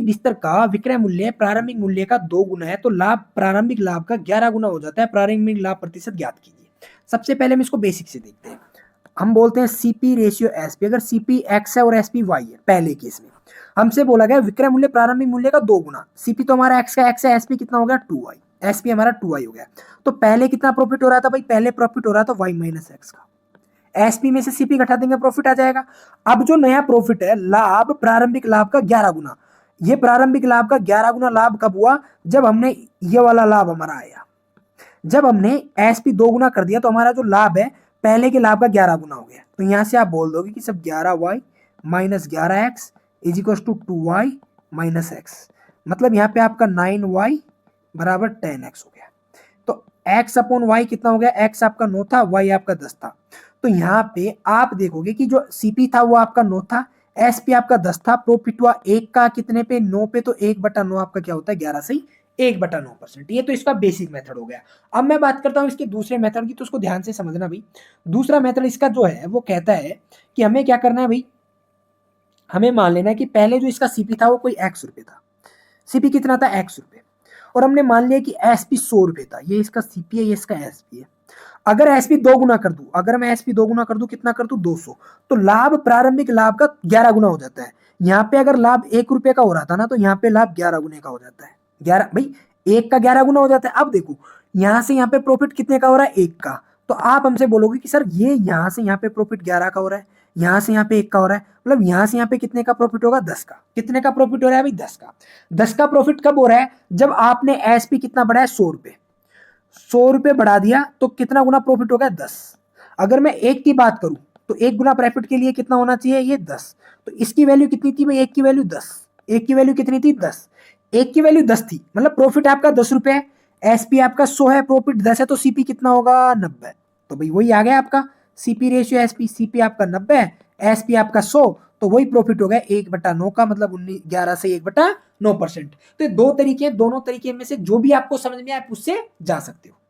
किसी बिस्तर का विक्रय मूल्य प्रारंभिक मूल्य का 2 गुना है तो लाभ प्रारंभिक लाभ का 11 गुना हो जाता है। प्रारंभिक लाभ प्रतिशत ज्ञात कीजिए। सबसे पहले हम इसको बेसिक से देखते हैं। हम बोलते हैं सीपी रेशियो एसपी। अगर सीपी एक्स है और एसपी वाई है, पहले केस में हमसे बोला गया विक्रय मूल्य प्रारंभिक मूल्य का 2 गुना। सीपी तो हमारा एक्स का एक्स है, एसपी कितना हो गया 2y, एसपी हमारा 2y हो गया। तो पहले कितना प्रॉफिट हो रहा था भाई, पहले प्रॉफिट हो रहा था y माइनस एक्स का। एसपी में से सीपी घटा देंगे, प्रॉफिट आ जाएगा। अब जो नया प्रॉफिट है, लाभ प्रारंभिक लाभ का 11 गुना। ये प्रारंभिक लाभ का 11 गुना लाभ कब हुआ, जब हमने ये वाला लाभ हमारा आया, जब हमने एसपी 2 गुना कर दिया तो हमारा जो लाभ है पहले के लाभ का 11 गुना हो गया। तो यहां से आप बोल दोगे कि सब 11y minus 11x is equal to 2y minus x. मतलब यहाँ पे आपका 9y बराबर 10x हो गया। तो x अपॉन y कितना हो गया, x आपका 9 था, y आपका 10 था। तो यहाँ पे आप देखोगे कि जो सीपी था वो आपका 9 था, एसपी आपका 10 था, प्रॉफिट हुआ 1 का कितने पे, 9 पे। तो 1/9 आपका क्या होता है, 11 से 1/9%। ये तो इसका बेसिक मेथड हो गया। अब मैं बात करता हूँ इसके दूसरे मेथड की, तो उसको ध्यान से समझना भाई। दूसरा मेथड इसका जो है वो कहता है कि हमें क्या करना है भाई, हमें मान लेना है कि पहले जो इसका सीपी था वो कोई x रुपए था। सीपी कितना था, x रुपए। और हमने मान लिया कि एसपी 100 रुपए था। ये इसका सीपी है, ये इसका एसपी है। अगर एसपी 2 गुना कर दूं, अगर मैं एसपी 2 गुना कर दूं, कितना कर दूं 200, तो लाभ प्रारंभिक लाभ का 11 गुना हो जाता है। यहाँ पे अगर लाभ 1 रुपए का हो रहा था ना, तो यहाँ पे लाभ 11 गुने का हो जाता है। 11 भाई 1 का 11 गुना हो जाता है। अब देखो यहाँ से यहाँ पे प्रॉफिट कितने का हो रहा है, 1 का। तो आप हमसे बोलोगे कि सर ये यहाँ से यहाँ पे प्रॉफिट 11 का हो रहा है, यहाँ से यहाँ पे 1 का हो रहा है, मतलब यहाँ से यहाँ पे कितने का प्रॉफिट होगा, 10 का। कितने का प्रॉफिट हो रहा है भाई, 10 का। 10 का प्रॉफिट कब हो रहा है, जब आपने एसपी कितना बढ़ाया, 100 रुपए। 100 रुपए बढ़ा दिया तो कितना गुना प्रॉफिट हो गया, 10। अगर मैं 1 की बात करूं तो 1 गुना प्रॉफिट के लिए कितना होना चाहिए, ये 10। तो इसकी वैल्यू कितनी थी भाई, 1 की वैल्यू 10। 1 की वैल्यू कितनी थी, 10। 1 की वैल्यू 10 थी, मतलब प्रॉफिट आपका 10 रुपए, एसपी आपका 100 है, प्रॉफिट 10 है, तो सीपी कितना होगा, 90। तो भाई वही आ गया आपका सीपी रेशियो एसपी। सीपी आपका 90 है, एसपी आपका 100, तो वही प्रॉफिट हो गया 1/9 का, मतलब 11 से 1/9%। तो ये दो तरीके, दोनों तरीके में से जो भी आपको समझ में आए उससे जा सकते हो।